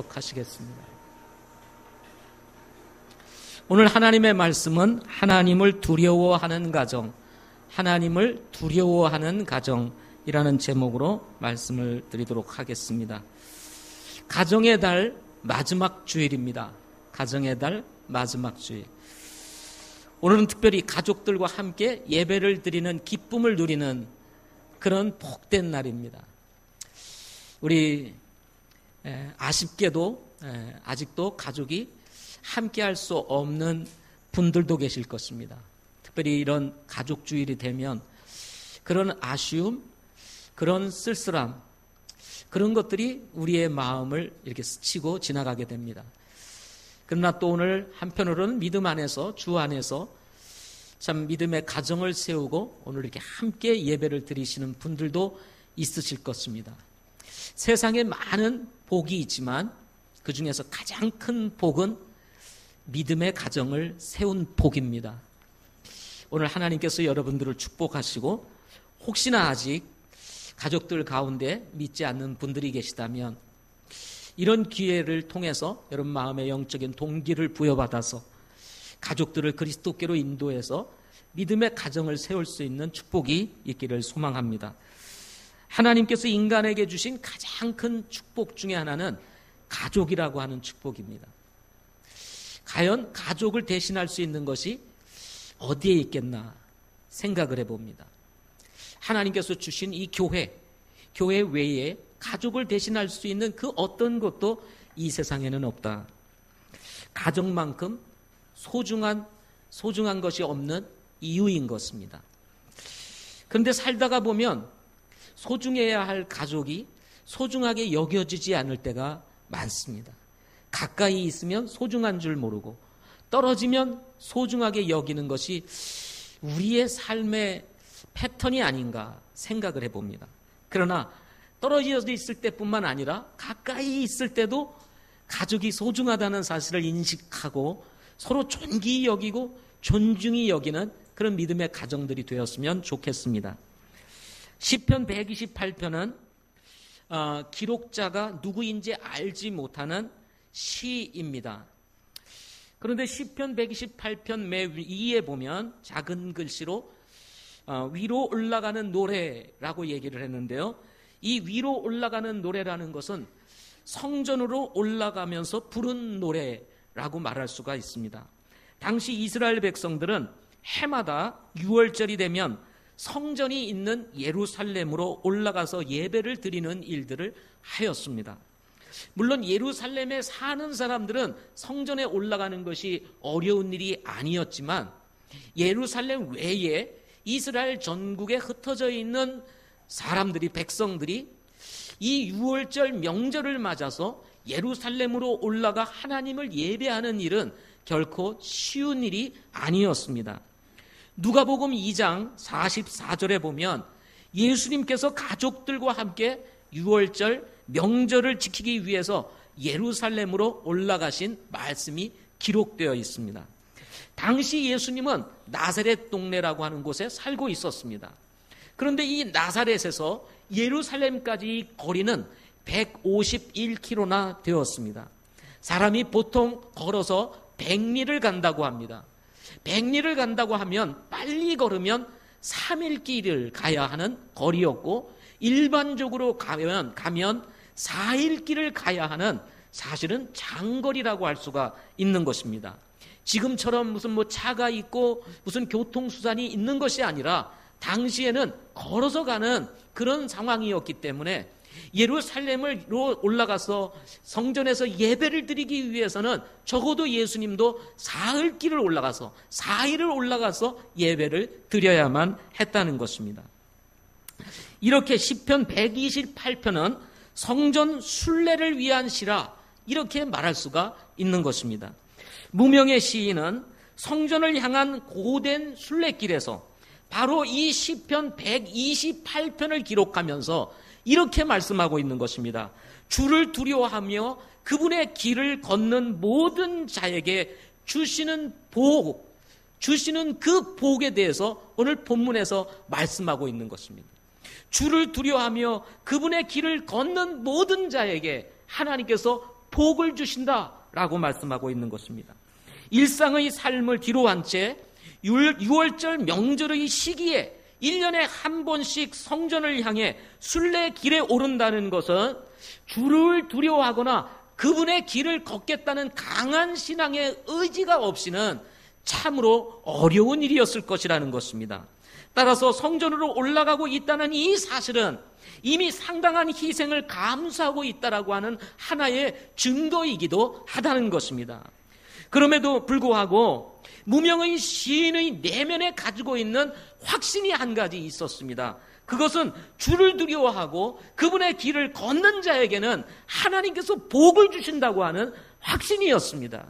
하시겠습니다. 오늘 하나님의 말씀은 하나님을 두려워하는 가정, 하나님을 두려워하는 가정이라는 제목으로 말씀을 드리도록 하겠습니다. 가정의 달 마지막 주일입니다. 가정의 달 마지막 주일. 오늘은 특별히 가족들과 함께 예배를 드리는 기쁨을 누리는 그런 복된 날입니다. 우리 아쉽게도 아직도 가족이 함께 할 수 없는 분들도 계실 것입니다. 특별히 이런 가족 주일이 되면 그런 아쉬움, 그런 쓸쓸함, 그런 것들이 우리의 마음을 이렇게 스치고 지나가게 됩니다. 그러나 또 오늘 한편으로는 믿음 안에서, 주 안에서 참 믿음의 가정을 세우고 오늘 이렇게 함께 예배를 드리시는 분들도 있으실 것입니다. 세상에 많은 복이 있지만 그 중에서 가장 큰 복은 믿음의 가정을 세운 복입니다. 오늘 하나님께서 여러분들을 축복하시고 혹시나 아직 가족들 가운데 믿지 않는 분들이 계시다면 이런 기회를 통해서 여러분 마음의 영적인 동기를 부여받아서 가족들을 그리스도께로 인도해서 믿음의 가정을 세울 수 있는 축복이 있기를 소망합니다. 하나님께서 인간에게 주신 가장 큰 축복 중에 하나는 가족이라고 하는 축복입니다. 과연 가족을 대신할 수 있는 것이 어디에 있겠나 생각을 해봅니다. 하나님께서 주신 이 교회 외에 가족을 대신할 수 있는 그 어떤 것도 이 세상에는 없다. 가족만큼 소중한 것이 없는 이유인 것입니다. 그런데 살다가 보면 소중해야 할 가족이 소중하게 여겨지지 않을 때가 많습니다. 가까이 있으면 소중한 줄 모르고 떨어지면 소중하게 여기는 것이 우리의 삶의 패턴이 아닌가 생각을 해봅니다. 그러나 떨어져 있을 때뿐만 아니라 가까이 있을 때도 가족이 소중하다는 사실을 인식하고 서로 존귀히 여기고 존중히 여기는 그런 믿음의 가정들이 되었으면 좋겠습니다. 시편 128편은 기록자가 누구인지 알지 못하는 시입니다. 그런데 시편 128편 맨 위에 보면 작은 글씨로 위로 올라가는 노래라고 얘기를 했는데요. 이 위로 올라가는 노래라는 것은 성전으로 올라가면서 부른 노래라고 말할 수가 있습니다. 당시 이스라엘 백성들은 해마다 6월절이 되면 성전이 있는 예루살렘으로 올라가서 예배를 드리는 일들을 하였습니다. 물론 예루살렘에 사는 사람들은 성전에 올라가는 것이 어려운 일이 아니었지만 예루살렘 외에 이스라엘 전국에 흩어져 있는 사람들이, 백성들이 이 6월절 명절을 맞아서 예루살렘으로 올라가 하나님을 예배하는 일은 결코 쉬운 일이 아니었습니다. 누가복음 2장 44절에 보면 예수님께서 가족들과 함께 6월절 명절을 지키기 위해서 예루살렘으로 올라가신 말씀이 기록되어 있습니다. 당시 예수님은 나사렛 동네라고 하는 곳에 살고 있었습니다. 그런데 이 나사렛에서 예루살렘까지 거리는 151km나 되었습니다. 사람이 보통 걸어서 100리를 간다고 합니다. 100리를 간다고 하면 빨리 걸으면 3일 길을 가야 하는 거리였고 일반적으로 가면 4일 길을 가야 하는 사실은 장거리라고 할 수가 있는 것입니다. 지금처럼 무슨 차가 있고 무슨 교통수단이 있는 것이 아니라 당시에는 걸어서 가는 그런 상황이었기 때문에 예루살렘으로 올라가서 성전에서 예배를 드리기 위해서는 적어도 예수님도 사흘 길을 올라가서 4일을 올라가서 예배를 드려야만 했다는 것입니다. 이렇게 시편 128편은 성전 순례를 위한 시라 이렇게 말할 수가 있는 것입니다. 무명의 시인은 성전을 향한 고된 순례길에서 바로 이 시편 128편을 기록하면서 이렇게 말씀하고 있는 것입니다. 주를 두려워하며 그분의 길을 걷는 모든 자에게 주시는 복, 주시는 그 복에 대해서 오늘 본문에서 말씀하고 있는 것입니다. 주를 두려워하며 그분의 길을 걷는 모든 자에게 하나님께서 복을 주신다라고 말씀하고 있는 것입니다. 일상의 삶을 뒤로한 채 6월절 명절의 시기에 1년에 한 번씩 성전을 향해 순례 길에 오른다는 것은 주를 두려워하거나 그분의 길을 걷겠다는 강한 신앙의 의지가 없이는 참으로 어려운 일이었을 것이라는 것입니다. 따라서 성전으로 올라가고 있다는 이 사실은 이미 상당한 희생을 감수하고 있다라고 하는 하나의 증거이기도 하다는 것입니다. 그럼에도 불구하고 무명의 시인의 내면에 가지고 있는 확신이 한 가지 있었습니다. 그것은 주를 두려워하고 그분의 길을 걷는 자에게는 하나님께서 복을 주신다고 하는 확신이었습니다.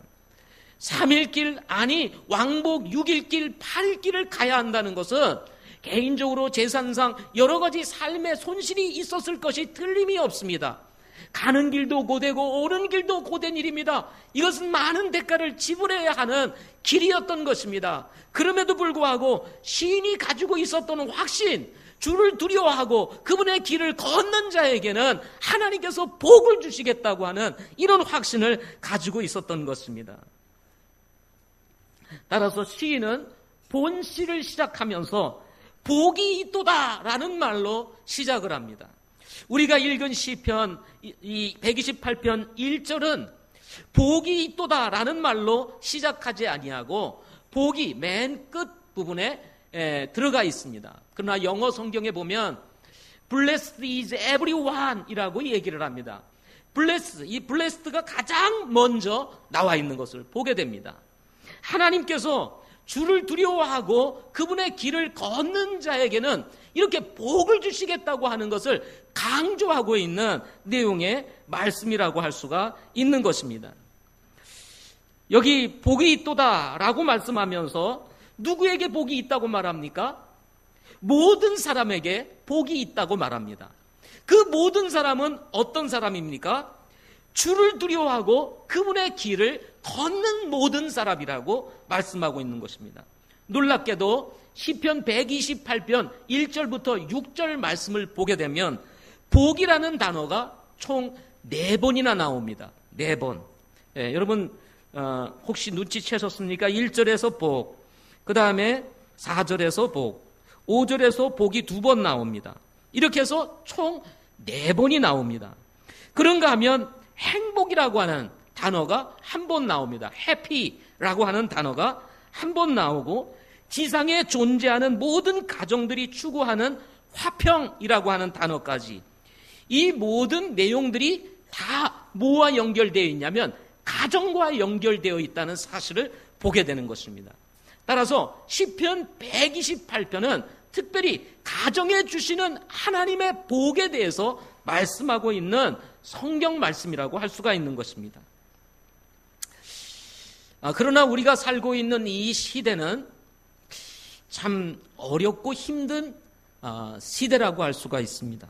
3일길 아니 왕복 6일길 8일길을 가야 한다는 것은 개인적으로 재산상 여러 가지 삶의 손실이 있었을 것이 틀림이 없습니다. 가는 길도 고되고 오는 길도 고된 일입니다. 이것은 많은 대가를 지불해야 하는 길이었던 것입니다. 그럼에도 불구하고 시인이 가지고 있었던 확신, 주를 두려워하고 그분의 길을 걷는 자에게는 하나님께서 복을 주시겠다고 하는 이런 확신을 가지고 있었던 것입니다. 따라서 시인은 본시를 시작하면서 복이 있도다라는 말로 시작을 합니다. 우리가 읽은 시편 128편 1절은 복이 있도다라는 말로 시작하지 아니하고 복이 맨 끝 부분에 들어가 있습니다. 그러나 영어 성경에 보면 Blessed is everyone 이라고 얘기를 합니다. 이 blessed가 가장 먼저 나와 있는 것을 보게 됩니다. 하나님께서 주를 두려워하고 그분의 길을 걷는 자에게는 이렇게 복을 주시겠다고 하는 것을 강조하고 있는 내용의 말씀이라고 할 수가 있는 것입니다. 여기 복이 있도다라고 말씀하면서 누구에게 복이 있다고 말합니까? 모든 사람에게 복이 있다고 말합니다. 그 모든 사람은 어떤 사람입니까? 주를 두려워하고 그분의 길을 걷는 모든 사람이라고 말씀하고 있는 것입니다. 놀랍게도 시편 128편 1절부터 6절 말씀을 보게 되면 복이라는 단어가 총 4번이나 나옵니다. 4번. 여러분 혹시 눈치채셨습니까? 1절에서 복, 그 다음에 4절에서 복, 5절에서 복이 2번 나옵니다. 이렇게 해서 총 4번이 나옵니다. 그런가 하면 행복이라고 하는 단어가 한 번 나옵니다. 해피라고 하는 단어가 한 번 나오고 지상에 존재하는 모든 가정들이 추구하는 화평이라고 하는 단어까지 이 모든 내용들이 다 뭐와 연결되어 있냐면 가정과 연결되어 있다는 사실을 보게 되는 것입니다. 따라서 시편 128편은 특별히 가정에 주시는 하나님의 복에 대해서 말씀하고 있는 성경 말씀이라고 할 수가 있는 것입니다. 그러나 우리가 살고 있는 이 시대는 참 어렵고 힘든 시대라고 할 수가 있습니다.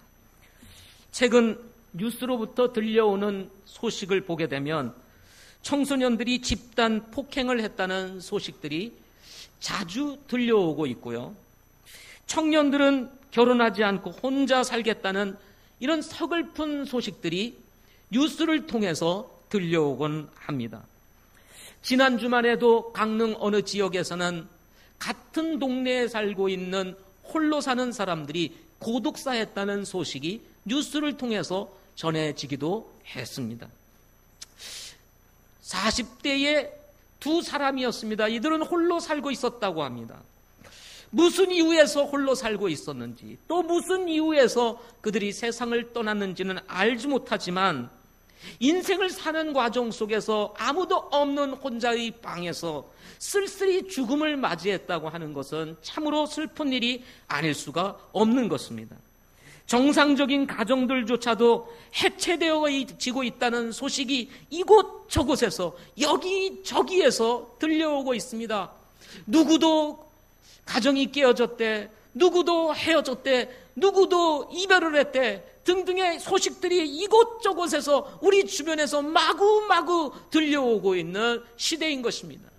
최근 뉴스로부터 들려오는 소식을 보게 되면 청소년들이 집단 폭행을 했다는 소식들이 자주 들려오고 있고요. 청년들은 결혼하지 않고 혼자 살겠다는 이런 서글픈 소식들이 뉴스를 통해서 들려오곤 합니다. 지난 주말에도 강릉 어느 지역에서는 같은 동네에 살고 있는 홀로 사는 사람들이 고독사했다는 소식이 뉴스를 통해서 전해지기도 했습니다. 40대의 두 사람이었습니다. 이들은 홀로 살고 있었다고 합니다. 무슨 이유에서 홀로 살고 있었는지, 또 무슨 이유에서 그들이 세상을 떠났는지는 알지 못하지만 인생을 사는 과정 속에서 아무도 없는 혼자의 방에서 쓸쓸히 죽음을 맞이했다고 하는 것은 참으로 슬픈 일이 아닐 수가 없는 것입니다. 정상적인 가정들조차도 해체되어지고 있다는 소식이 이곳저곳에서 여기저기에서 들려오고 있습니다. 누구도 가정이 깨어졌대, 누구도 헤어졌대, 누구도 이별을 했대 등등의 소식들이 이곳저곳에서 우리 주변에서 마구마구 들려오고 있는 시대인 것입니다.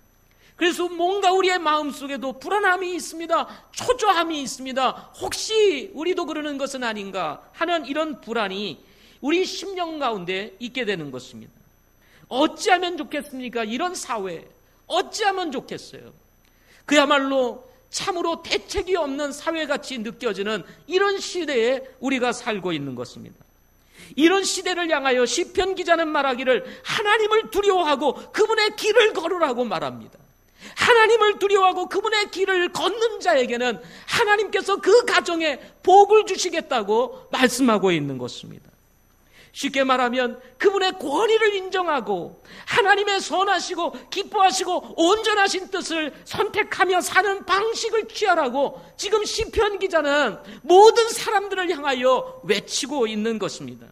그래서 뭔가 우리의 마음속에도 불안함이 있습니다. 초조함이 있습니다. 혹시 우리도 그러는 것은 아닌가 하는 이런 불안이 우리 심령 가운데 있게 되는 것입니다. 어찌하면 좋겠습니까? 이런 사회 어찌하면 좋겠어요? 그야말로 참으로 대책이 없는 사회같이 느껴지는 이런 시대에 우리가 살고 있는 것입니다. 이런 시대를 향하여 시편 기자는 말하기를 하나님을 두려워하고 그분의 길을 걸으라고 말합니다. 하나님을 두려워하고 그분의 길을 걷는 자에게는 하나님께서 그 가정에 복을 주시겠다고 말씀하고 있는 것입니다. 쉽게 말하면 그분의 권위를 인정하고 하나님의 선하시고 기뻐하시고 온전하신 뜻을 선택하며 사는 방식을 취하라고 지금 시편 기자는 모든 사람들을 향하여 외치고 있는 것입니다.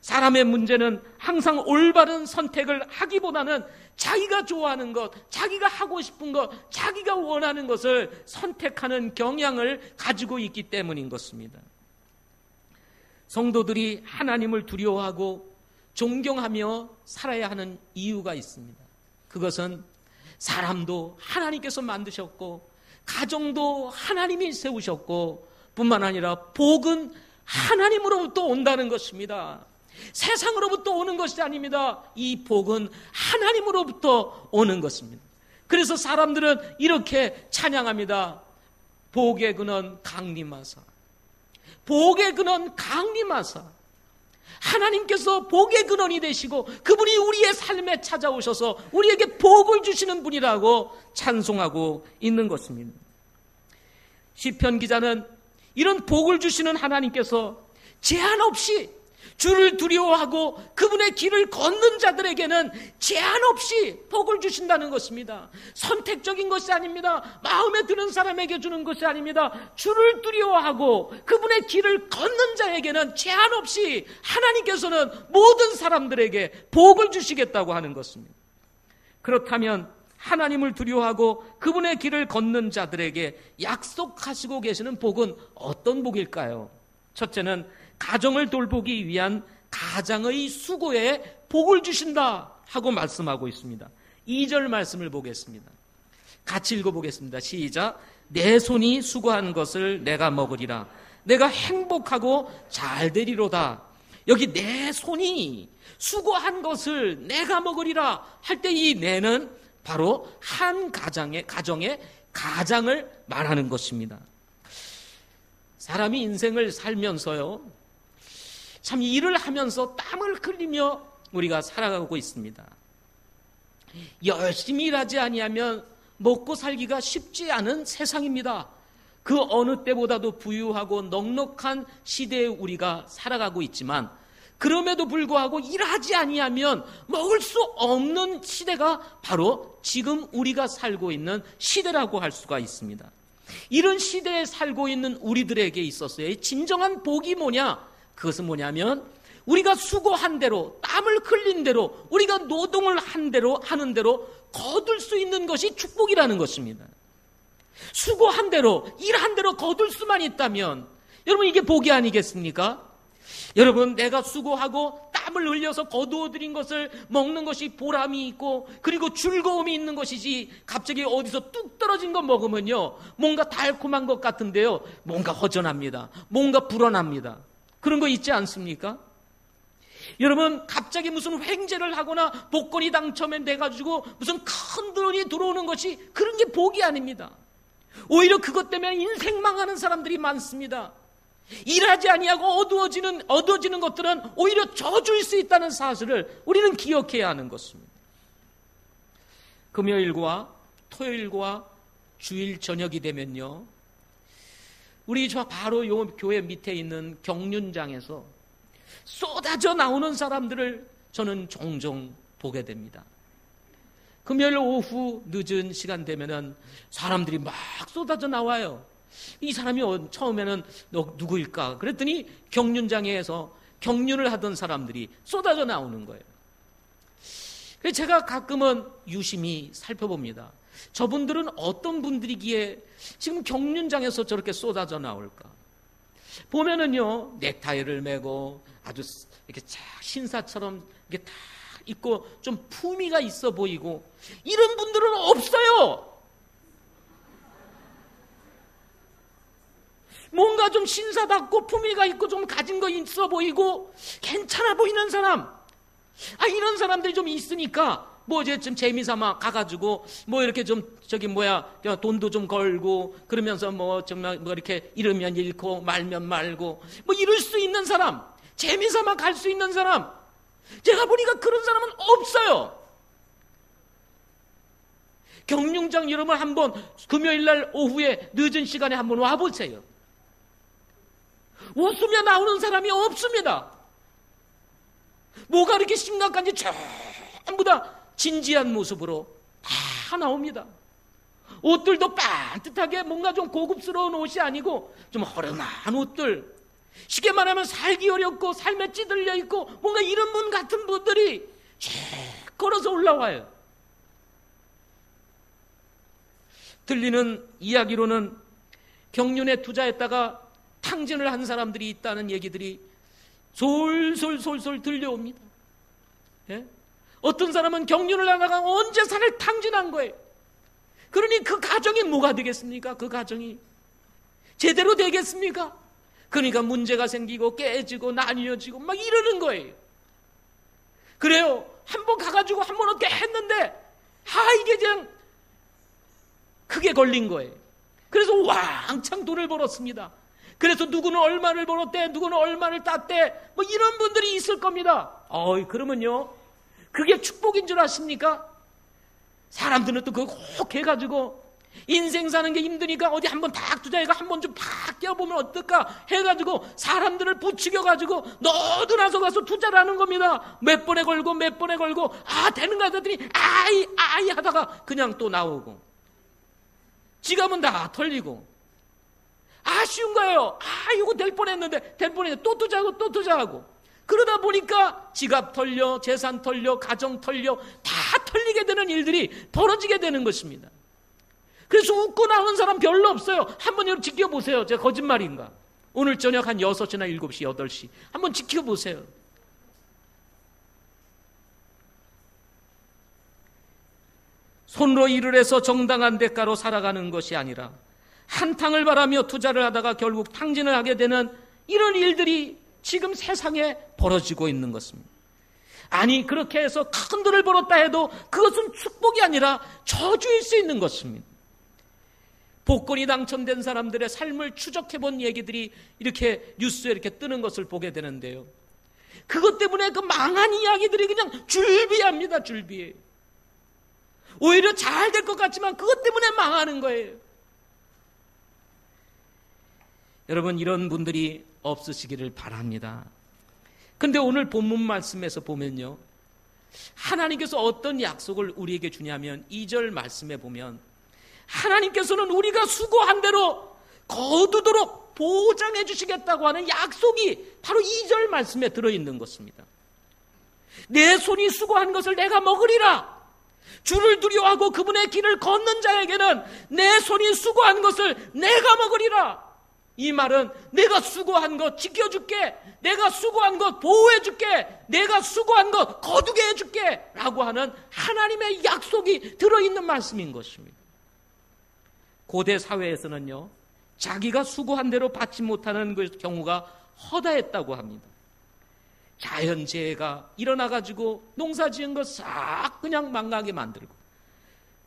사람의 문제는 항상 올바른 선택을 하기보다는 자기가 좋아하는 것, 자기가 하고 싶은 것, 자기가 원하는 것을 선택하는 경향을 가지고 있기 때문인 것입니다. 성도들이 하나님을 두려워하고 존경하며 살아야 하는 이유가 있습니다. 그것은 사람도 하나님께서 만드셨고 가정도 하나님이 세우셨고 뿐만 아니라 복은 하나님으로부터 온다는 것입니다. 세상으로부터 오는 것이 아닙니다. 이 복은 하나님으로부터 오는 것입니다. 그래서 사람들은 이렇게 찬양합니다. 복의 근원 강림하사, 복의 근원 강림하사. 하나님께서 복의 근원이 되시고 그분이 우리의 삶에 찾아오셔서 우리에게 복을 주시는 분이라고 찬송하고 있는 것입니다. 시편 기자는 이런 복을 주시는 하나님께서 제한 없이 주를 두려워하고 그분의 길을 걷는 자들에게는 제한 없이 복을 주신다는 것입니다. 선택적인 것이 아닙니다. 마음에 드는 사람에게 주는 것이 아닙니다. 주를 두려워하고 그분의 길을 걷는 자에게는 제한 없이 하나님께서는 모든 사람들에게 복을 주시겠다고 하는 것입니다. 그렇다면 하나님을 두려워하고 그분의 길을 걷는 자들에게 약속하시고 계시는 복은 어떤 복일까요? 첫째는 가정을 돌보기 위한 가장의 수고에 복을 주신다 하고 말씀하고 있습니다. 2절 말씀을 보겠습니다. 같이 읽어보겠습니다. 시작. 내 손이 수고한 것을 내가 먹으리라. 내가 행복하고 잘 되리로다. 여기 내 손이 수고한 것을 내가 먹으리라 할 때 이 내는 바로 한 가정의 가장을 말하는 것입니다. 사람이 인생을 살면서요, 참 일을 하면서 땀을 흘리며 우리가 살아가고 있습니다. 열심히 일하지 아니하면 먹고 살기가 쉽지 않은 세상입니다. 그 어느 때보다도 부유하고 넉넉한 시대에 우리가 살아가고 있지만 그럼에도 불구하고 일하지 아니하면 먹을 수 없는 시대가 바로 지금 우리가 살고 있는 시대라고 할 수가 있습니다. 이런 시대에 살고 있는 우리들에게 있어서의 진정한 복이 뭐냐? 그것은 뭐냐면 우리가 수고한 대로, 땀을 흘린 대로, 우리가 노동을 한 대로 하는 대로 거둘 수 있는 것이 축복이라는 것입니다. 수고한 대로, 일한 대로 거둘 수만 있다면 여러분 이게 복이 아니겠습니까? 여러분, 내가 수고하고 땀을 흘려서 거두어들인 것을 먹는 것이 보람이 있고 그리고 즐거움이 있는 것이지, 갑자기 어디서 뚝 떨어진 거 먹으면요 뭔가 달콤한 것 같은데요 뭔가 허전합니다. 뭔가 불안합니다. 그런 거 있지 않습니까? 여러분, 갑자기 무슨 횡재를 하거나 복권이 당첨돼가지고 무슨 큰 돈이 들어오는 것이, 그런 게 복이 아닙니다. 오히려 그것 때문에 인생 망하는 사람들이 많습니다. 일하지 아니하고 얻어지는 것들은 오히려 저주일 수 있다는 사실을 우리는 기억해야 하는 것입니다. 금요일과 토요일과 주일 저녁이 되면요, 우리 저 바로 요 교회 밑에 있는 경륜장에서 쏟아져 나오는 사람들을 저는 종종 보게 됩니다. 금요일 오후 늦은 시간 되면은 사람들이 막 쏟아져 나와요. 이 사람이 처음에는 누구일까? 그랬더니 경륜장에서 경륜을 하던 사람들이 쏟아져 나오는 거예요. 그래서 제가 가끔은 유심히 살펴봅니다. 저분들은 어떤 분들이기에 지금 경륜장에서 저렇게 쏟아져 나올까? 보면은요, 넥타이를 매고 아주 이렇게 신사처럼 이렇게 다 입고 좀 품위가 있어 보이고, 이런 분들은 없어요. 뭔가 좀 신사답고 품위가 있고 좀 가진 거 있어 보이고 괜찮아 보이는 사람, 이런 사람들이 좀 있으니까 뭐 이제 좀 재미삼아 가가지고 뭐 이렇게 좀 돈도 좀 걸고 그러면서 뭐 정말 뭐 이렇게 잃으면 잃고 말면 말고 뭐 이럴 수 있는 사람, 재미삼아 갈 수 있는 사람, 제가 보니까 그런 사람은 없어요. 경륜장 여러분 한번 금요일날 오후에 늦은 시간에 한번 와보세요. 웃으며 나오는 사람이 없습니다. 뭐가 그렇게 심각한지 전부 다 진지한 모습으로 다 나옵니다. 옷들도 반듯하게 뭔가 좀 고급스러운 옷이 아니고 좀 허름한 옷들, 쉽게 말하면 살기 어렵고 삶에 찌들려 있고 뭔가 이런 분 같은 분들이 쭉 걸어서 올라와요. 들리는 이야기로는 경륜에 투자했다가 탕진을 한 사람들이 있다는 얘기들이 솔솔솔솔 들려옵니다. 예? 어떤 사람은 경륜을 하다가 언제 산을 탕진한 거예요. 그러니 그 가정이 뭐가 되겠습니까? 그 가정이 제대로 되겠습니까? 그러니까 문제가 생기고 깨지고 나뉘어지고 막 이러는 거예요. 그래요. 한번 가가지고 한번 어떻게 했는데 이게 그냥 크게 걸린 거예요. 그래서 왕창 돈을 벌었습니다. 그래서 누구는 얼마를 벌었대, 누구는 얼마를 땄대, 뭐 이런 분들이 있을 겁니다. 그러면요, 그게 축복인 줄 아십니까? 사람들은 또 그거 혹 해가지고 인생 사는 게 힘드니까 어디 한번 탁 투자해가 한번 좀 탁 뛰어보면 어떨까 해가지고 사람들을 부추겨가지고 너도 나서 가서 투자를 하는 겁니다. 몇 번에 걸고 되는가 하더니 아이 하다가 그냥 또 나오고 지갑은 다 털리고 아쉬운 거예요. 이거 될 뻔했는데 또 투자하고 그러다 보니까 지갑 털려, 재산 털려, 가정 털려 다 털리게 되는 일들이 벌어지게 되는 것입니다. 그래서 웃고 나오는 사람 별로 없어요. 한번 여러분 지켜보세요. 제가 거짓말인가? 오늘 저녁 한 6시나 7시, 8시 한번 지켜보세요. 손으로 일을 해서 정당한 대가로 살아가는 것이 아니라 한탕을 바라며 투자를 하다가 결국 탕진을 하게 되는 이런 일들이 지금 세상에 벌어지고 있는 것입니다. 아니 그렇게 해서 큰 돈을 벌었다 해도 그것은 축복이 아니라 저주일 수 있는 것입니다. 복권이 당첨된 사람들의 삶을 추적해본 얘기들이 이렇게 뉴스에 이렇게 뜨는 것을 보게 되는데요. 그것 때문에 그 망한 이야기들이 그냥 줄비합니다. 줄비해요. 오히려 잘 될 것 같지만 그것 때문에 망하는 거예요. 여러분 이런 분들이 없으시기를 바랍니다. 그런데 오늘 본문 말씀에서 보면요, 하나님께서 어떤 약속을 우리에게 주냐면 2절 말씀에 보면 하나님께서는 우리가 수고한 대로 거두도록 보장해 주시겠다고 하는 약속이 바로 2절 말씀에 들어있는 것입니다. 내 손이 수고한 것을 내가 먹으리라. 주를 두려워하고 그분의 길을 걷는 자에게는 내 손이 수고한 것을 내가 먹으리라. 이 말은 내가 수고한 것 지켜줄게, 내가 수고한 것 보호해줄게, 내가 수고한 것 거두게 해줄게 라고 하는 하나님의 약속이 들어있는 말씀인 것입니다. 고대 사회에서는요, 자기가 수고한 대로 받지 못하는 그 경우가 허다했다고 합니다. 자연재해가 일어나가지고 농사지은 것 싹 그냥 망하게 만들고,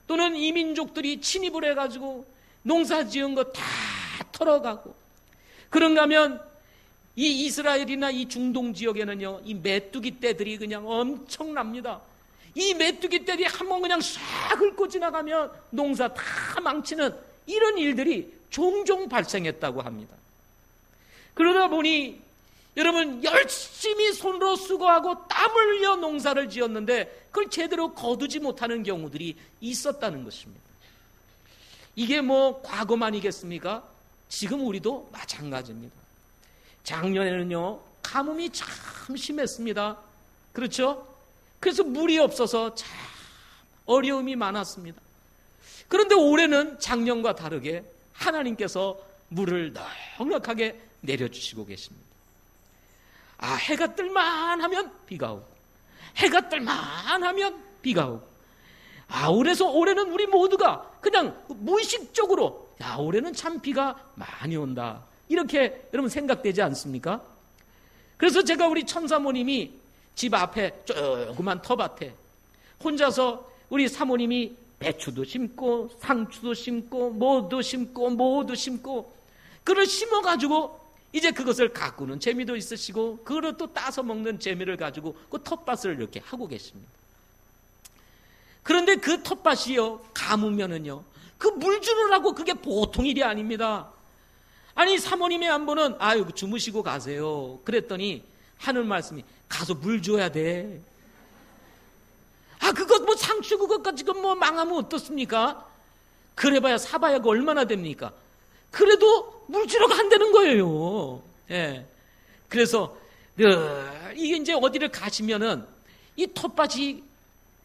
또는 이민족들이 침입을 해가지고 농사지은 것 다 털어가고, 그런가 하면 이 이스라엘이나 이 중동 지역에는요, 이 메뚜기 떼들이 그냥 엄청납니다. 이 메뚜기 떼들이 한번 그냥 싹 긁고 지나가면 농사 다 망치는 이런 일들이 종종 발생했다고 합니다. 그러다 보니 여러분 열심히 손으로 수고하고 땀을 흘려 농사를 지었는데 그걸 제대로 거두지 못하는 경우들이 있었다는 것입니다. 이게 뭐 과거만이겠습니까? 지금 우리도 마찬가지입니다. 작년에는요, 가뭄이 참 심했습니다. 그렇죠? 그래서 물이 없어서 참 어려움이 많았습니다. 그런데 올해는 작년과 다르게 하나님께서 물을 넉넉하게 내려주시고 계십니다. 해가 뜰만 하면 비가 오고, 해가 뜰만 하면 비가 오고, 그래서 올해는 우리 모두가 그냥 무의식적으로 올해는 참 비가 많이 온다, 이렇게 여러분 생각되지 않습니까? 그래서 제가 우리 천사모님이 집 앞에 조그만 텃밭에 혼자서 우리 사모님이 배추도 심고 상추도 심고 뭐도 심고 그걸 심어가지고 이제 그것을 가꾸는 재미도 있으시고 그걸 또 따서 먹는 재미를 가지고 그 텃밭을 이렇게 하고 계십니다. 그런데 그 텃밭이요 가무면은요 그 물 주느라고 그게 보통 일이 아닙니다. 아니 사모님의 안보는 아유 주무시고 가세요. 그랬더니 하는 말씀이 가서 물 줘야 돼. 아 그것 뭐 상추 그것까지 뭐 망하면 어떻습니까? 그래봐야 사봐야 그 얼마나 됩니까? 그래도 물 주러 간다는 거예요. 예. 그래서 이게 이제 어디를 가시면은 이 텃밭이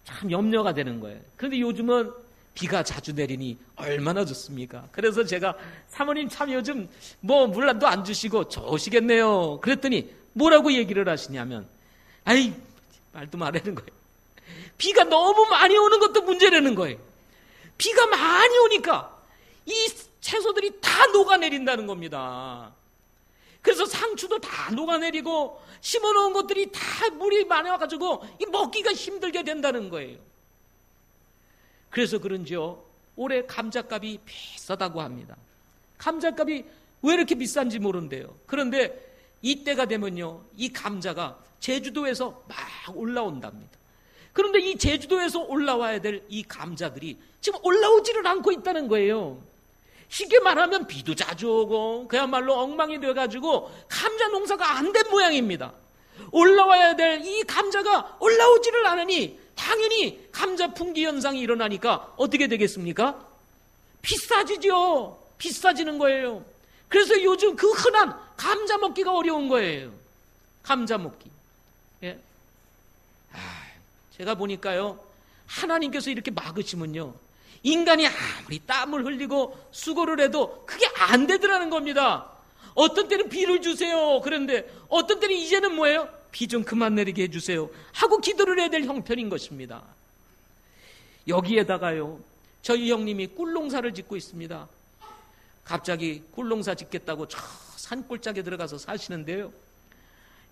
참 염려가 되는 거예요. 그런데 요즘은 비가 자주 내리니 얼마나 좋습니까? 그래서 제가 사모님 참 요즘 뭐 물란도 안 주시고 좋으시겠네요. 그랬더니 뭐라고 얘기를 하시냐면 아이 말도 말하는 거예요. 비가 너무 많이 오는 것도 문제라는 거예요. 비가 많이 오니까 이 채소들이 다 녹아내린다는 겁니다. 그래서 상추도 다 녹아내리고 심어놓은 것들이 다 물이 많아가지고 먹기가 힘들게 된다는 거예요. 그래서 그런지요 올해 감자값이 비싸다고 합니다. 감자값이 왜 이렇게 비싼지 모른대요. 그런데 이때가 되면요 이 감자가 제주도에서 막 올라온답니다. 그런데 이 제주도에서 올라와야 될 이 감자들이 지금 올라오지를 않고 있다는 거예요. 쉽게 말하면 비도 자주 오고 그야말로 엉망이 돼가지고 감자 농사가 안 된 모양입니다. 올라와야 될 이 감자가 올라오지를 않으니 당연히 감자 품귀 현상이 일어나니까 어떻게 되겠습니까? 비싸지죠. 비싸지는 거예요. 그래서 요즘 그 흔한 감자 먹기가 어려운 거예요. 감자 먹기. 예. 제가 보니까요 하나님께서 이렇게 막으시면요 인간이 아무리 땀을 흘리고 수고를 해도 그게 안 되더라는 겁니다. 어떤 때는 비를 주세요. 그런데 어떤 때는 이제는 뭐예요? 비 좀 그만 내리게 해주세요 하고 기도를 해야 될 형편인 것입니다. 여기에다가요 저희 형님이 꿀농사를 짓고 있습니다. 갑자기 꿀농사 짓겠다고 저 산골짜기에 들어가서 사시는데요.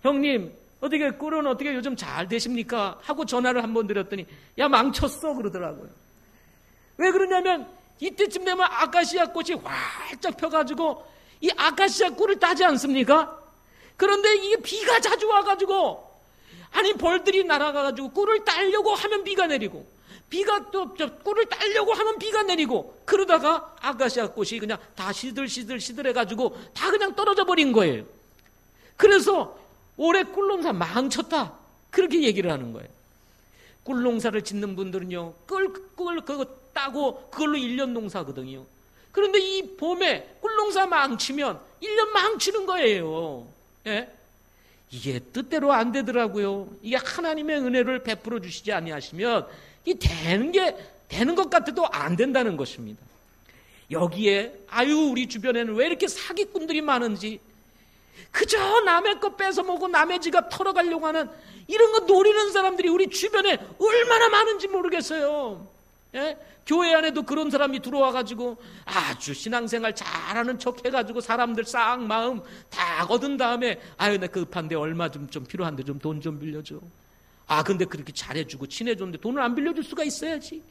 형님 어떻게 꿀은 어떻게 요즘 잘 되십니까? 하고 전화를 한번 드렸더니 야 망쳤어 그러더라고요. 왜 그러냐면 이때쯤 되면 아카시아 꽃이 활짝 펴가지고 이 아카시아 꿀을 따지 않습니까? 그런데 이게 비가 자주 와가지고 아니 벌들이 날아가가지고 꿀을 따려고 하면 비가 내리고 비가 또 꿀을 따려고 하면 비가 내리고 그러다가 아카시아 꽃이 그냥 다 시들시들해가지고 다 그냥 떨어져 버린 거예요. 그래서 올해 꿀농사 망쳤다 그렇게 얘기를 하는 거예요. 꿀농사를 짓는 분들은요 꿀 그거 따고 그걸로 1년 농사거든요. 그런데 이 봄에 꿀농사 망치면 1년 망치는 거예요. 예? 이게 뜻대로 안 되더라고요. 이게 하나님의 은혜를 베풀어 주시지 아니하시면 이 되는 것 같아도 안 된다는 것입니다. 여기에 우리 주변에는 왜 이렇게 사기꾼들이 많은지 그저 남의 거 뺏어 먹고 남의 지갑 털어가려고 하는 이런 거 노리는 사람들이 우리 주변에 얼마나 많은지 모르겠어요. 예? 교회 안에도 그런 사람이 들어와가지고 아주 신앙생활 잘하는 척 해가지고 사람들 싹 마음 다 얻은 다음에 나 급한데 얼마 좀 필요한데 좀 돈 좀 빌려줘. 근데 그렇게 잘해주고 친해줬는데 돈을 안 빌려줄 수가 있어야지.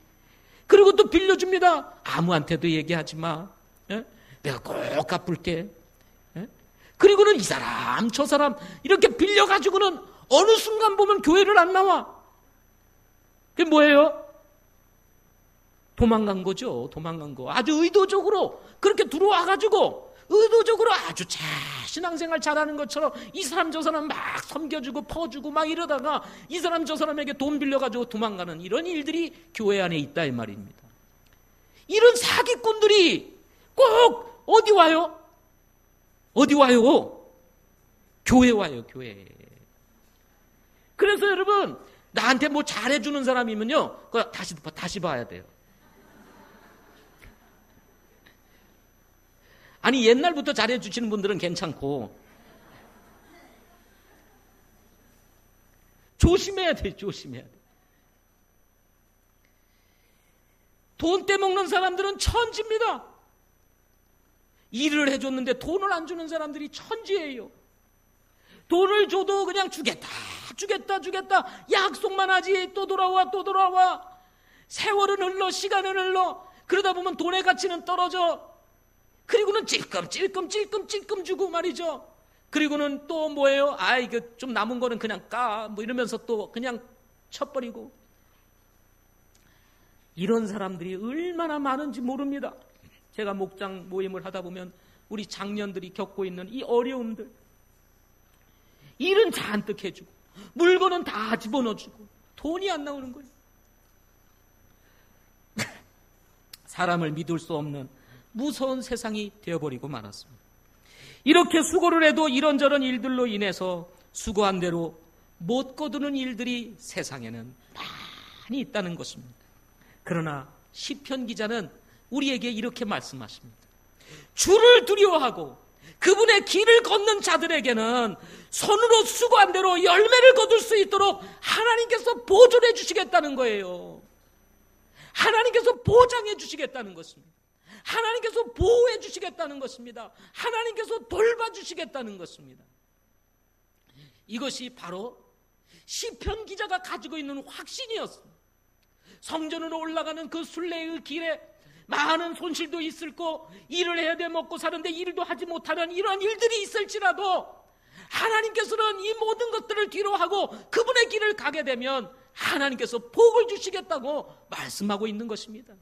그리고 또 빌려줍니다. 아무한테도 얘기하지 마. 예? 내가 꼭 갚을게. 예? 그리고는 이 사람 저 사람 이렇게 빌려가지고는 어느 순간 보면 교회를 안 나와. 그게 뭐예요? 도망간 거죠. 도망간 거. 아주 의도적으로 그렇게 들어와가지고 의도적으로 아주 신앙생활 잘하는 것처럼 이 사람 저 사람 막 섬겨주고 퍼주고 막 이러다가 이 사람 저 사람에게 돈 빌려가지고 도망가는 이런 일들이 교회 안에 있다 이 말입니다. 이런 사기꾼들이 꼭 어디 와요? 어디 와요? 교회 와요. 교회. 그래서 여러분 나한테 뭐 잘해주는 사람이면요 그거 다시 봐야 돼요. 아니 옛날부터 잘해주시는 분들은 괜찮고 조심해야 돼. 조심해야 돼. 돈 떼먹는 사람들은 천지입니다. 일을 해줬는데 돈을 안 주는 사람들이 천지예요. 돈을 줘도 그냥 주겠다. 약속만 하지. 또 돌아와. 세월은 흘러, 시간은 흘러. 그러다 보면 돈의 가치는 떨어져. 그리고는 찔끔 주고 말이죠. 그리고는 또 뭐예요? 이거 좀 남은 거는 그냥 까. 뭐 이러면서 또 그냥 쳐버리고. 이런 사람들이 얼마나 많은지 모릅니다. 제가 목장 모임을 하다 보면 우리 장년들이 겪고 있는 이 어려움들. 일은 잔뜩 해주고 물건은 다 집어넣어주고 돈이 안 나오는 거예요. 사람을 믿을 수 없는 무서운 세상이 되어버리고 말았습니다. 이렇게 수고를 해도 이런저런 일들로 인해서 수고한 대로 못 거두는 일들이 세상에는 많이 있다는 것입니다. 그러나 시편 기자는 우리에게 이렇게 말씀하십니다. 주를 두려워하고 그분의 길을 걷는 자들에게는 손으로 수고한 대로 열매를 거둘 수 있도록 하나님께서 보존해 주시겠다는 거예요. 하나님께서 보장해 주시겠다는 것입니다. 하나님께서 보호해 주시겠다는 것입니다. 하나님께서 돌봐주시겠다는 것입니다. 이것이 바로 시편 기자가 가지고 있는 확신이었습니다. 성전으로 올라가는 그 순례의 길에 많은 손실도 있을 거, 일을 해야 돼 먹고 사는데 일도 하지 못하는 이러한 일들이 있을지라도 하나님께서는 이 모든 것들을 뒤로하고 그분의 길을 가게 되면 하나님께서 복을 주시겠다고 말씀하고 있는 것입니다.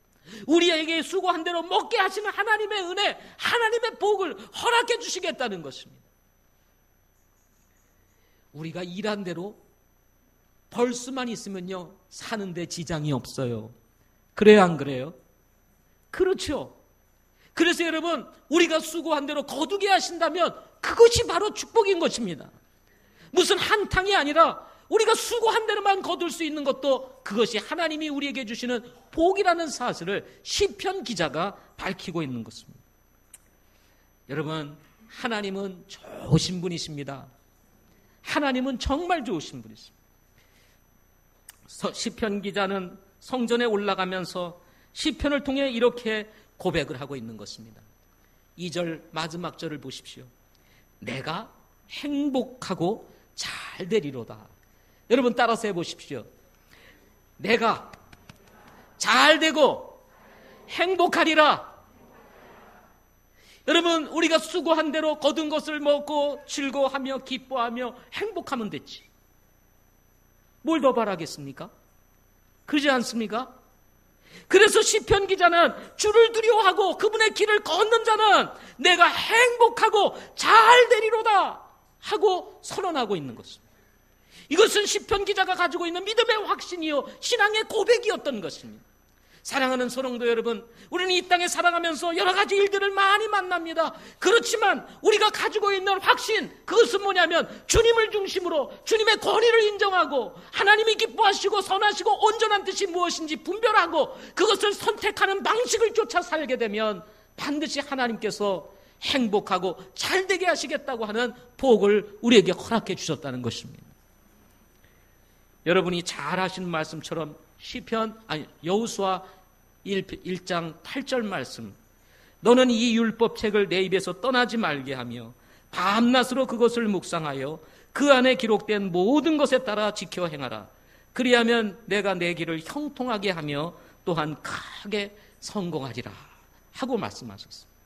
우리에게 수고한 대로 먹게 하시는 하나님의 은혜, 하나님의 복을 허락해 주시겠다는 것입니다. 우리가 일한 대로 벌 수만 있으면요, 사는데 지장이 없어요. 그래요, 안 그래요? 그렇죠. 그래서 여러분, 우리가 수고한 대로 거두게 하신다면 그것이 바로 축복인 것입니다. 무슨 한탕이 아니라 우리가 수고한 대로만 거둘 수 있는 것도 그것이 하나님이 우리에게 주시는 복이라는 사실을 시편 기자가 밝히고 있는 것입니다. 여러분, 하나님은 좋으신 분이십니다. 하나님은 정말 좋으신 분이십니다. 시편 기자는 성전에 올라가면서 시편을 통해 이렇게 고백을 하고 있는 것입니다. 2절 마지막 절을 보십시오. 내가 행복하고 잘 되리로다. 여러분 따라서 해보십시오. 내가 잘 되고 행복하리라. 여러분, 우리가 수고한 대로 거둔 것을 먹고 즐거워하며 기뻐하며 행복하면 됐지. 뭘 더 바라겠습니까? 그러지 않습니까? 그래서 시편 기자는 주를 두려워하고 그분의 길을 걷는 자는 내가 행복하고 잘 되리로다 하고 선언하고 있는 것입니다. 이것은 시편 기자가 가지고 있는 믿음의 확신이요, 신앙의 고백이었던 것입니다. 사랑하는 성도 여러분, 우리는 이 땅에 살아가면서 여러 가지 일들을 많이 만납니다. 그렇지만 우리가 가지고 있는 확신, 그것은 뭐냐면 주님을 중심으로 주님의 권위를 인정하고 하나님이 기뻐하시고 선하시고 온전한 뜻이 무엇인지 분별하고 그것을 선택하는 방식을 쫓아 살게 되면 반드시 하나님께서 행복하고 잘되게 하시겠다고 하는 복을 우리에게 허락해 주셨다는 것입니다. 여러분이 잘 하시는 말씀처럼 여호수아 1장 8절 말씀, 너는 이 율법책을 내 입에서 떠나지 말게 하며 밤낮으로 그것을 묵상하여 그 안에 기록된 모든 것에 따라 지켜 행하라. 그리하면 내가 내 길을 형통하게 하며 또한 크게 성공하리라 하고 말씀하셨습니다.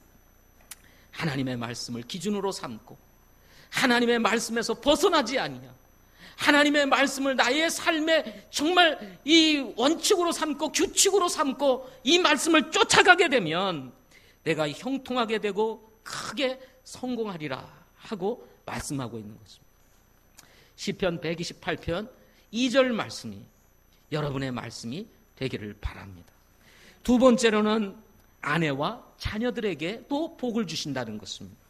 하나님의 말씀을 기준으로 삼고 하나님의 말씀에서 벗어나지 아니냐, 하나님의 말씀을 나의 삶에 정말 이 원칙으로 삼고 규칙으로 삼고 이 말씀을 쫓아가게 되면 내가 형통하게 되고 크게 성공하리라 하고 말씀하고 있는 것입니다. 시편 128편 2절 말씀이 여러분의 말씀이 되기를 바랍니다. 두 번째로는 아내와 자녀들에게 또 복을 주신다는 것입니다.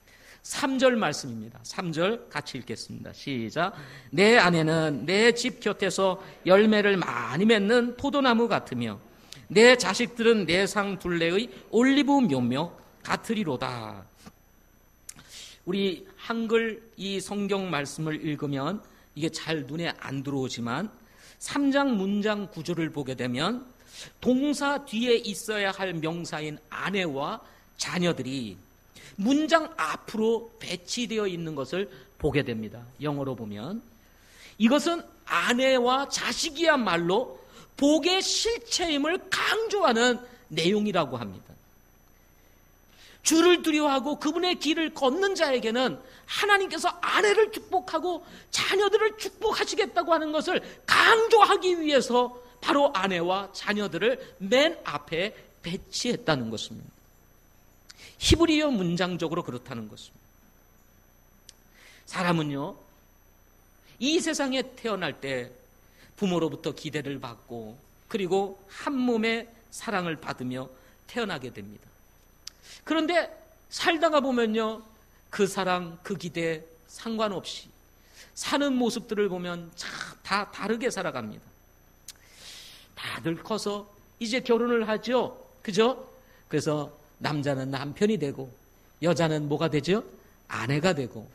3절 말씀입니다. 3절 같이 읽겠습니다. 시작. 내 아내는 내 집 곁에서 열매를 많이 맺는 포도나무 같으며 내 자식들은 내 상 둘레의 올리브 묘며 같으리로다. 우리 한글 이 성경 말씀을 읽으면 이게 잘 눈에 안 들어오지만 3장 문장 구조를 보게 되면 동사 뒤에 있어야 할 명사인 아내와 자녀들이 문장 앞으로 배치되어 있는 것을 보게 됩니다. 영어로 보면 이것은 아내와 자식이야말로 복의 실체임을 강조하는 내용이라고 합니다. 주를 두려워하고 그분의 길을 걷는 자에게는 하나님께서 아내를 축복하고 자녀들을 축복하시겠다고 하는 것을 강조하기 위해서 바로 아내와 자녀들을 맨 앞에 배치했다는 것입니다. 히브리어 문장적으로 그렇다는 것입니다. 사람은요, 이 세상에 태어날 때 부모로부터 기대를 받고 그리고 한 몸의 사랑을 받으며 태어나게 됩니다. 그런데 살다가 보면요, 그 사랑, 그 기대 상관없이 사는 모습들을 보면 다 다르게 살아갑니다. 다들 커서 이제 결혼을 하죠. 그죠? 그래서 남자는 남편이 되고 여자는 뭐가 되죠? 아내가 되고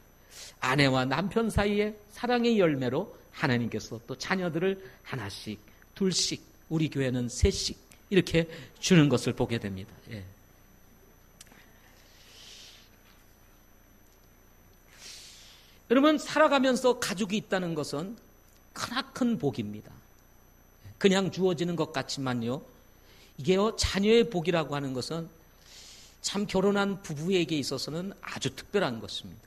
아내와 남편 사이에 사랑의 열매로 하나님께서 또 자녀들을 하나씩, 둘씩, 우리 교회는 셋씩 이렇게 주는 것을 보게 됩니다. 예. 여러분, 살아가면서 가족이 있다는 것은 크나큰 복입니다. 그냥 주어지는 것 같지만요, 이게요, 자녀의 복이라고 하는 것은 참 결혼한 부부에게 있어서는 아주 특별한 것입니다.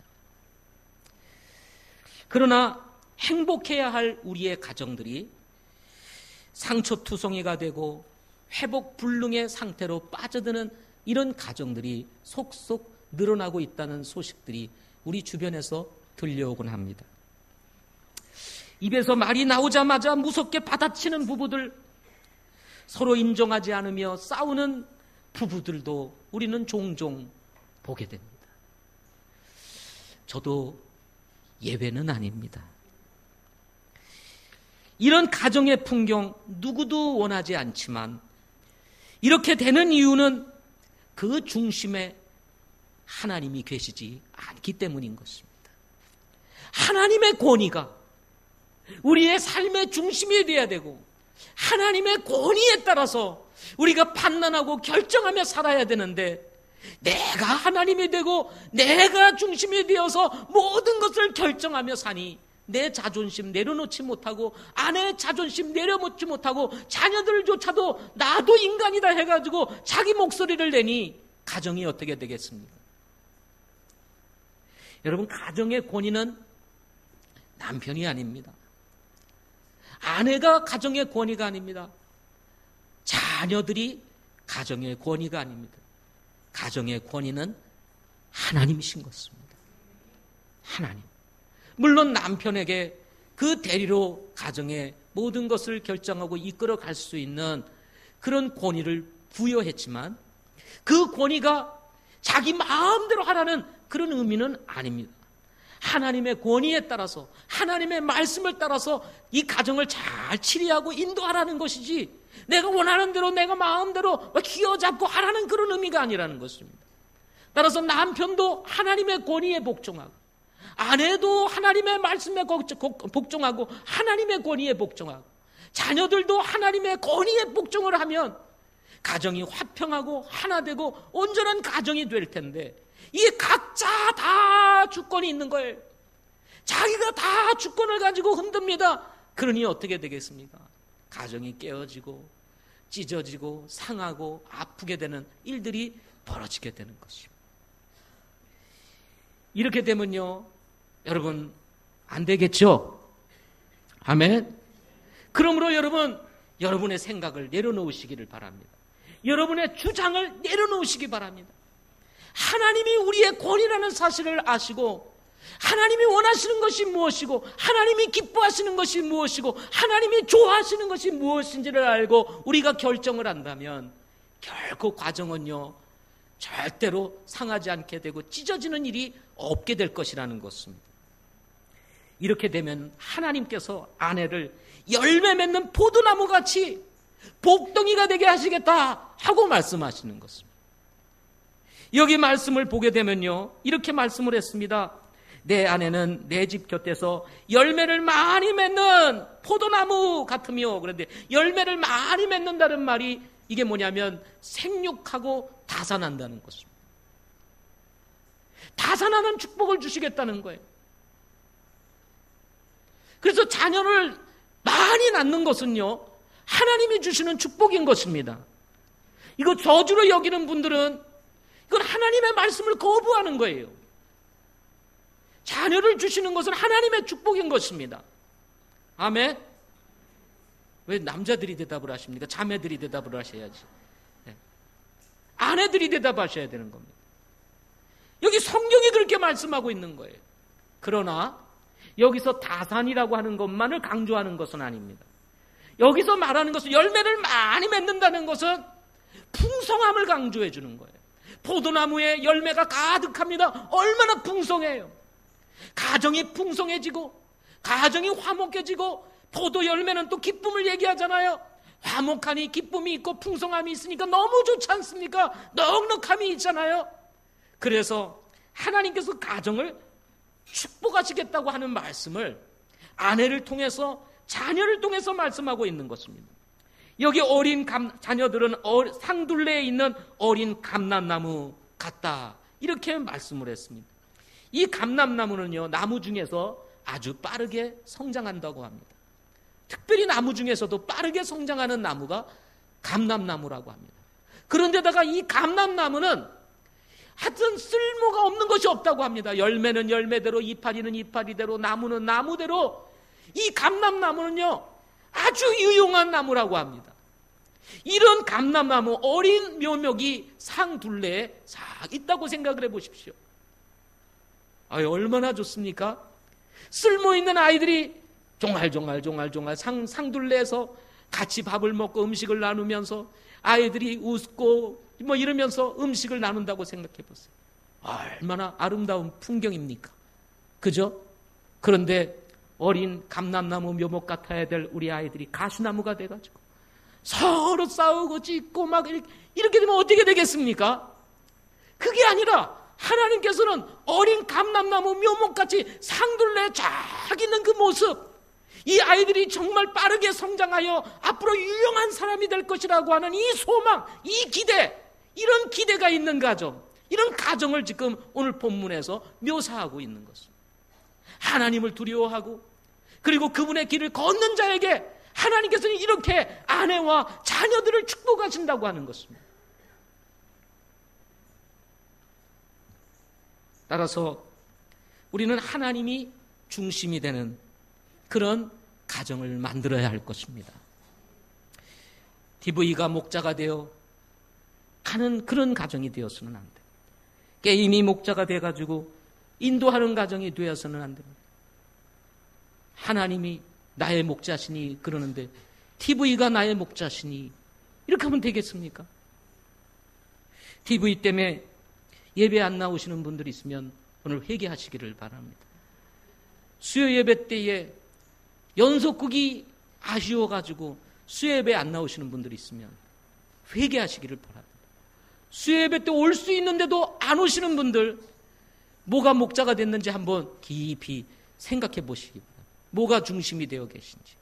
그러나 행복해야 할 우리의 가정들이 상처투성이가 되고 회복 불능의 상태로 빠져드는 이런 가정들이 속속 늘어나고 있다는 소식들이 우리 주변에서 들려오곤 합니다. 입에서 말이 나오자마자 무섭게 받아치는 부부들, 서로 인정하지 않으며 싸우는 부부들도 우리는 종종 보게 됩니다. 저도 예외는 아닙니다. 이런 가정의 풍경 누구도 원하지 않지만 이렇게 되는 이유는 그 중심에 하나님이 계시지 않기 때문인 것입니다. 하나님의 권위가 우리의 삶의 중심이 되어야 되고 하나님의 권위에 따라서 우리가 판단하고 결정하며 살아야 되는데, 내가 하나님이 되고 내가 중심이 되어서 모든 것을 결정하며 사니 내 자존심 내려놓지 못하고 아내의 자존심 내려놓지 못하고 자녀들조차도 나도 인간이다 해가지고 자기 목소리를 내니 가정이 어떻게 되겠습니까? 여러분, 가정의 권위는 남편이 아닙니다. 아내가 가정의 권위가 아닙니다. 자녀들이 가정의 권위가 아닙니다. 가정의 권위는 하나님이신 것입니다. 하나님. 물론 남편에게 그 대리로 가정의 모든 것을 결정하고 이끌어 갈 수 있는 그런 권위를 부여했지만 그 권위가 자기 마음대로 하라는 그런 의미는 아닙니다. 하나님의 권위에 따라서 하나님의 말씀을 따라서 이 가정을 잘 치리하고 인도하라는 것이지 내가 원하는 대로 내가 마음대로 쥐어잡고 하라는 그런 의미가 아니라는 것입니다. 따라서 남편도 하나님의 권위에 복종하고 아내도 하나님의 말씀에 복종하고 하나님의 권위에 복종하고 자녀들도 하나님의 권위에 복종을 하면 가정이 화평하고 하나 되고 온전한 가정이 될 텐데, 이게 각자 다 주권이 있는 거예요. 자기가 다 주권을 가지고 흔듭니다. 그러니 어떻게 되겠습니까? 가정이 깨어지고 찢어지고 상하고 아프게 되는 일들이 벌어지게 되는 것입니다. 이렇게 되면요, 여러분, 안 되겠죠? 아멘. 그러므로 여러분, 여러분의 생각을 내려놓으시기를 바랍니다. 여러분의 주장을 내려놓으시기 바랍니다. 하나님이 우리의 권위라는 사실을 아시고 하나님이 원하시는 것이 무엇이고 하나님이 기뻐하시는 것이 무엇이고 하나님이 좋아하시는 것이 무엇인지를 알고 우리가 결정을 한다면 결코 과정은요, 절대로 상하지 않게 되고 찢어지는 일이 없게 될 것이라는 것입니다. 이렇게 되면 하나님께서 아내를 열매 맺는 포도나무같이 복덩이가 되게 하시겠다 하고 말씀하시는 것입니다. 여기 말씀을 보게 되면요, 이렇게 말씀을 했습니다. 내 아내는 내 집 곁에서 열매를 많이 맺는 포도나무 같으며, 그런데 열매를 많이 맺는다는 말이 이게 뭐냐면 생육하고 다산한다는 것입니다. 다산하는 축복을 주시겠다는 거예요. 그래서 자녀를 많이 낳는 것은요, 하나님이 주시는 축복인 것입니다. 이거 저주로 여기는 분들은 이건 하나님의 말씀을 거부하는 거예요. 자녀를 주시는 것은 하나님의 축복인 것입니다. 아멘? 왜 남자들이 대답을 하십니까? 자매들이 대답을 하셔야지. 네. 아내들이 대답하셔야 되는 겁니다. 여기 성경이 그렇게 말씀하고 있는 거예요. 그러나 여기서 다산이라고 하는 것만을 강조하는 것은 아닙니다. 여기서 말하는 것은 열매를 많이 맺는다는 것은 풍성함을 강조해 주는 거예요. 포도나무에 열매가 가득합니다. 얼마나 풍성해요. 가정이 풍성해지고 가정이 화목해지고 포도 열매는 또 기쁨을 얘기하잖아요. 화목하니 기쁨이 있고 풍성함이 있으니까 너무 좋지 않습니까? 넉넉함이 있잖아요. 그래서 하나님께서 가정을 축복하시겠다고 하는 말씀을 아내를 통해서 자녀를 통해서 말씀하고 있는 것입니다. 여기 어린 자녀들은 상둘레에 있는 어린 감람나무 같다, 이렇게 말씀을 했습니다. 이 감람나무는요, 나무 중에서 아주 빠르게 성장한다고 합니다. 특별히 나무 중에서도 빠르게 성장하는 나무가 감람나무라고 합니다. 그런데다가 이 감람나무는 하여튼 쓸모가 없는 것이 없다고 합니다. 열매는 열매대로, 이파리는 이파리대로, 나무는 나무대로, 이 감람나무는요 아주 유용한 나무라고 합니다. 이런 감람나무 어린 묘목이 상둘레에 싹 있다고 생각을 해보십시오. 얼마나 좋습니까? 쓸모있는 아이들이 종알종알 상둘레에서 같이 밥을 먹고 음식을 나누면서 아이들이 웃고 뭐 이러면서 음식을 나눈다고 생각해 보세요. 얼마나 아름다운 풍경입니까? 그죠? 그런데 어린 감람나무 묘목 같아야 될 우리 아이들이 가시나무가 돼가지고 서로 싸우고 찢고 막 이렇게 되면 어떻게 되겠습니까? 그게 아니라 하나님께서는 어린 감람나무 묘목같이 상둘레에 쫙 있는 그 모습, 이 아이들이 정말 빠르게 성장하여 앞으로 유용한 사람이 될 것이라고 하는 이 소망, 이 기대, 이런 기대가 있는 가정, 이런 가정을 지금 오늘 본문에서 묘사하고 있는 것입니다. 하나님을 두려워하고 그리고 그분의 길을 걷는 자에게 하나님께서는 이렇게 아내와 자녀들을 축복하신다고 하는 것입니다. 따라서 우리는 하나님이 중심이 되는 그런 가정을 만들어야 할 것입니다. TV가 목자가 되어 가는 그런 가정이 되어서는 안 돼요. 게임이 목자가 돼가지고 인도하는 가정이 되어서는 안 됩니다. 하나님이 나의 목자시니 그러는데 TV가 나의 목자시니 이렇게 하면 되겠습니까? TV 때문에 예배 안 나오시는 분들이 있으면 오늘 회개하시기를 바랍니다. 수요 예배 때에 연속극이 아쉬워가지고 수요 예배 안 나오시는 분들이 있으면 회개하시기를 바랍니다. 수요 예배 때 올 수 있는데도 안 오시는 분들, 뭐가 목자가 됐는지 한번 깊이 생각해 보시기 바랍니다. 뭐가 중심이 되어 계신지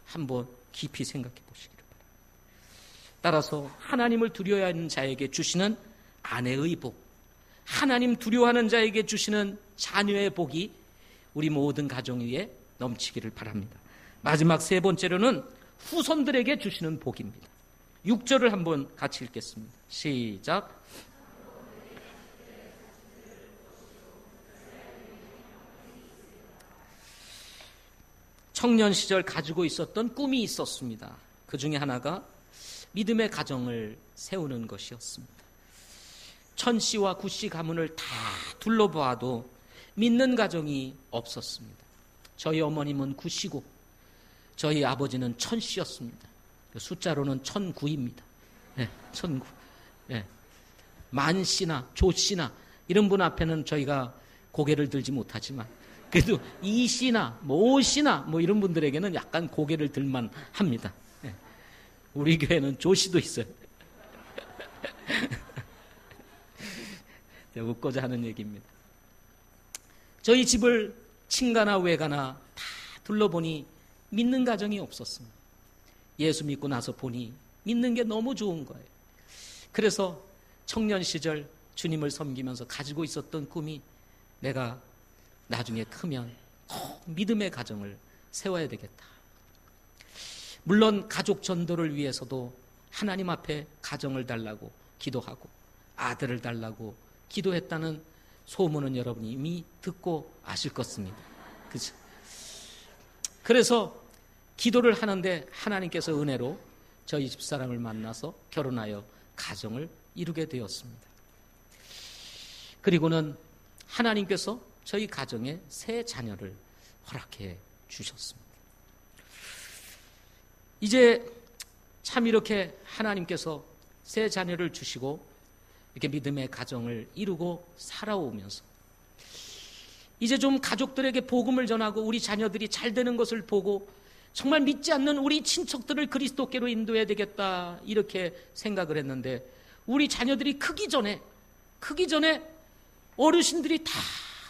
한번 깊이 생각해 보시기를 바랍니다. 따라서 하나님을 두려워하는 자에게 주시는 아내의 복, 하나님 두려워하는 자에게 주시는 자녀의 복이 우리 모든 가정 위에 넘치기를 바랍니다. 마지막 세 번째로는 후손들에게 주시는 복입니다. 6절을 한번 같이 읽겠습니다. 시작. 청년 시절 가지고 있었던 꿈이 있었습니다. 그 중에 하나가 믿음의 가정을 세우는 것이었습니다. 천씨와 구씨 가문을 다 둘러보아도 믿는 가정이 없었습니다. 저희 어머님은 구씨고 저희 아버지는 천씨였습니다. 숫자로는 1009입니다. 네, 1009. 네. 만씨나 조씨나 이런 분 앞에는 저희가 고개를 들지 못하지만 그래도 이씨나 오씨나 이런 분들에게는 약간 고개를 들만 합니다. 네. 우리 교회는 조씨도 있어요. 웃고자 하는 얘기입니다. 저희 집을 친가나 외가나 다 둘러보니 믿는 가정이 없었습니다. 예수 믿고 나서 보니 믿는 게 너무 좋은 거예요. 그래서 청년 시절 주님을 섬기면서 가지고 있었던 꿈이 내가 나중에 크면 꼭 믿음의 가정을 세워야 되겠다. 물론 가족 전도를 위해서도 하나님 앞에 가정을 달라고 기도하고 아들을 달라고 기도했다는 소문은 여러분이 이미 듣고 아실 것입니다. 그죠? 그래서 기도를 하는데 하나님께서 은혜로 저희 집사람을 만나서 결혼하여 가정을 이루게 되었습니다. 그리고는 하나님께서 저희 가정에 새 자녀를 허락해 주셨습니다. 이제 참 이렇게 하나님께서 새 자녀를 주시고 이렇게 믿음의 가정을 이루고 살아오면서 이제 좀 가족들에게 복음을 전하고 우리 자녀들이 잘 되는 것을 보고 정말 믿지 않는 우리 친척들을 그리스도께로 인도해야 되겠다 이렇게 생각을 했는데 우리 자녀들이 크기 전에 어르신들이 다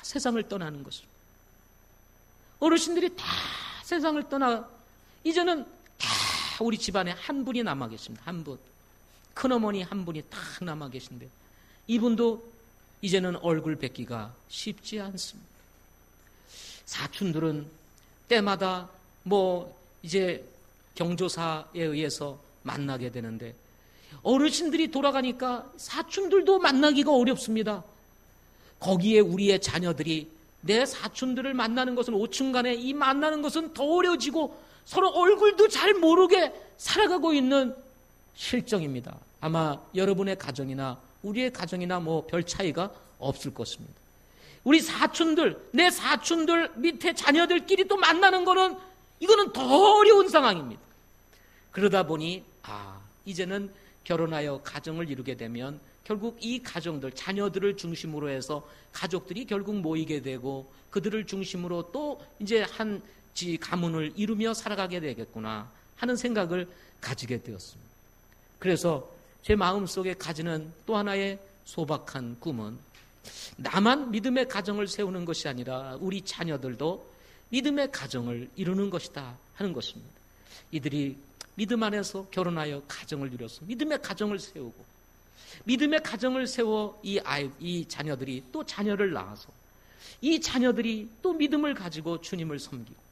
세상을 떠나는 것입니다. 어르신들이 다 세상을 떠나 이제는 다 우리 집안에 한 분이 남아 계십니다. 한 분. 큰어머니 한 분이 딱 남아 계신데 이분도 이제는 얼굴 뵙기가 쉽지 않습니다. 사촌들은 때마다 이제 경조사에 의해서 만나게 되는데 어르신들이 돌아가니까 사촌들도 만나기가 어렵습니다. 거기에 우리의 자녀들이 내 사촌들을 만나는 것은 오춘간에 이 만나는 것은 더 어려워지고 서로 얼굴도 잘 모르게 살아가고 있는 실정입니다. 아마 여러분의 가정이나 우리의 가정이나 별 차이가 없을 것입니다. 우리 사촌들, 내 사촌들 밑에 자녀들끼리 또 만나는 거는 이거는 더 어려운 상황입니다. 그러다 보니 이제는 결혼하여 가정을 이루게 되면 결국 이 가정들, 자녀들을 중심으로 해서 가족들이 결국 모이게 되고 그들을 중심으로 또 이제 한 가문을 이루며 살아가게 되겠구나 하는 생각을 가지게 되었습니다. 그래서 제 마음속에 가지는 또 하나의 소박한 꿈은 나만 믿음의 가정을 세우는 것이 아니라 우리 자녀들도 믿음의 가정을 이루는 것이다 하는 것입니다. 이들이 믿음 안에서 결혼하여 가정을 이뤄서 믿음의 가정을 세우고 믿음의 가정을 세워 이 자녀들이 또 자녀를 낳아서 이 자녀들이 또 믿음을 가지고 주님을 섬기고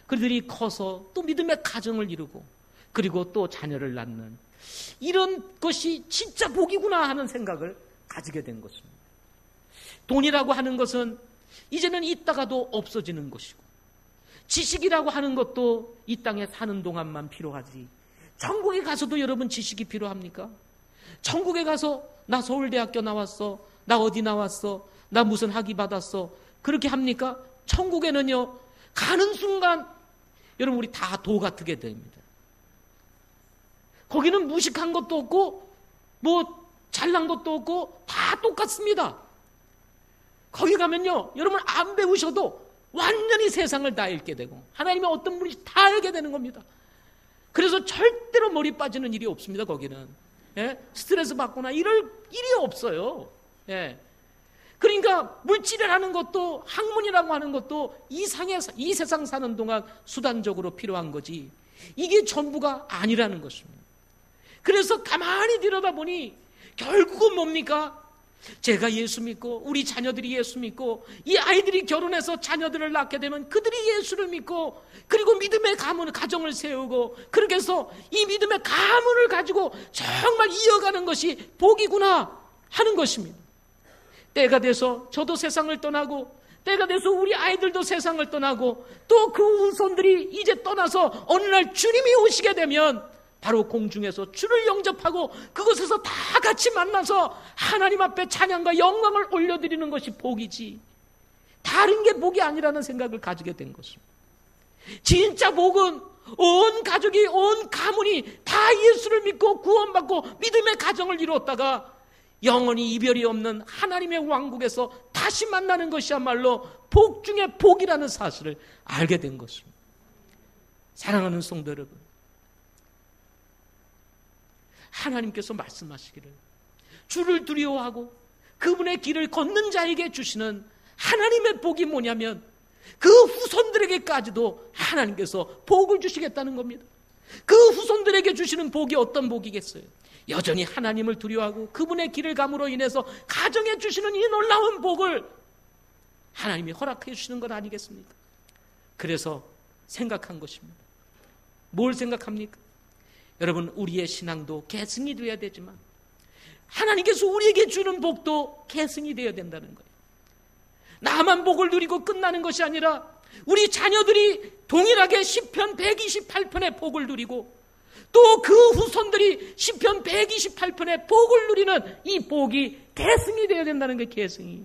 그들이 커서 또 믿음의 가정을 이루고 그리고 또 자녀를 낳는 이런 것이 진짜 복이구나 하는 생각을 가지게 된 것입니다. 돈이라고 하는 것은 이제는 있다가도 없어지는 것이고 지식이라고 하는 것도 이 땅에 사는 동안만 필요하지 천국에 가서도 여러분 지식이 필요합니까? 천국에 가서 나 서울대학교 나왔어, 나 어디 나왔어, 나 무슨 학위 받았어 그렇게 합니까? 천국에는요 가는 순간 여러분 우리 다 도 같게 됩니다. 거기는 무식한 것도 없고 잘난 것도 없고 다 똑같습니다. 거기 가면요 여러분 안 배우셔도 완전히 세상을 다 읽게 되고 하나님의 어떤 분인지 다 알게 되는 겁니다. 그래서 절대로 머리 빠지는 일이 없습니다. 거기는 스트레스 받거나 이럴 일이 없어요. 그러니까 물질이라는 것도 학문이라고 하는 것도 이 세상 사는 동안 수단적으로 필요한 거지 이게 전부가 아니라는 것입니다. 그래서 가만히 들여다보니 결국은 뭡니까? 제가 예수 믿고 우리 자녀들이 예수 믿고 이 아이들이 결혼해서 자녀들을 낳게 되면 그들이 예수를 믿고 그리고 믿음의 가정을 세우고 그렇게 해서 이 믿음의 가문을 가지고 정말 이어가는 것이 복이구나 하는 것입니다. 때가 돼서 저도 세상을 떠나고 때가 돼서 우리 아이들도 세상을 떠나고 또 그 후손들이 이제 떠나서 어느 날 주님이 오시게 되면 바로 공중에서 주를 영접하고 그곳에서 다 같이 만나서 하나님 앞에 찬양과 영광을 올려드리는 것이 복이지 다른 게 복이 아니라는 생각을 가지게 된 것입니다. 진짜 복은 온 가족이 온 가문이 다 예수를 믿고 구원받고 믿음의 가정을 이루었다가 영원히 이별이 없는 하나님의 왕국에서 다시 만나는 것이야말로 복 중에 복이라는 사실을 알게 된 것입니다. 사랑하는 성도 여러분, 하나님께서 말씀하시기를 주를 두려워하고 그분의 길을 걷는 자에게 주시는 하나님의 복이 뭐냐면 그 후손들에게까지도 하나님께서 복을 주시겠다는 겁니다. 그 후손들에게 주시는 복이 어떤 복이겠어요? 여전히 하나님을 두려워하고 그분의 길을 감으로 인해서 가정에 주시는 이 놀라운 복을 하나님이 허락해 주시는 것 아니겠습니까? 그래서 생각한 것입니다. 뭘 생각합니까? 여러분, 우리의 신앙도 계승이 되어야 되지만 하나님께서 우리에게 주는 복도 계승이 되어야 된다는 거예요. 나만 복을 누리고 끝나는 것이 아니라 우리 자녀들이 동일하게 시편 128편의 복을 누리고 또 그 후손들이 시편 128편의 복을 누리는 이 복이 계승이 되어야 된다는 거예요. 계승이.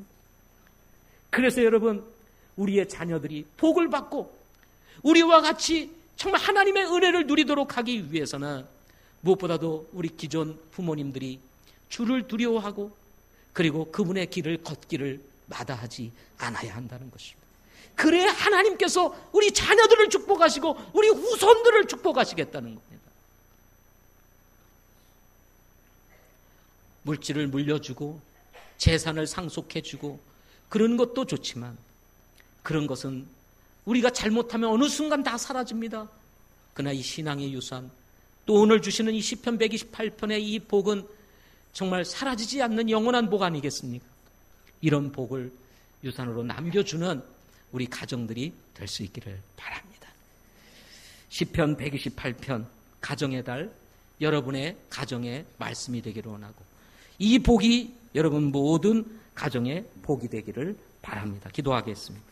그래서 여러분, 우리의 자녀들이 복을 받고 우리와 같이 정말 하나님의 은혜를 누리도록 하기 위해서는 무엇보다도 우리 기존 부모님들이 주를 두려워하고 그리고 그분의 길을 걷기를 마다하지 않아야 한다는 것입니다. 그래야 하나님께서 우리 자녀들을 축복하시고 우리 후손들을 축복하시겠다는 겁니다. 물질을 물려주고 재산을 상속해주고 그런 것도 좋지만 그런 것은 우리가 잘못하면 어느 순간 다 사라집니다. 그러나 이 신앙의 유산, 또 오늘 주시는 이 시편 128편의 이 복은 정말 사라지지 않는 영원한 복 아니겠습니까? 이런 복을 유산으로 남겨주는 우리 가정들이 될 수 있기를 바랍니다. 시편 128편 가정의 달, 여러분의 가정의 말씀이 되기를 원하고 이 복이 여러분 모든 가정의 복이 되기를 바랍니다. 기도하겠습니다.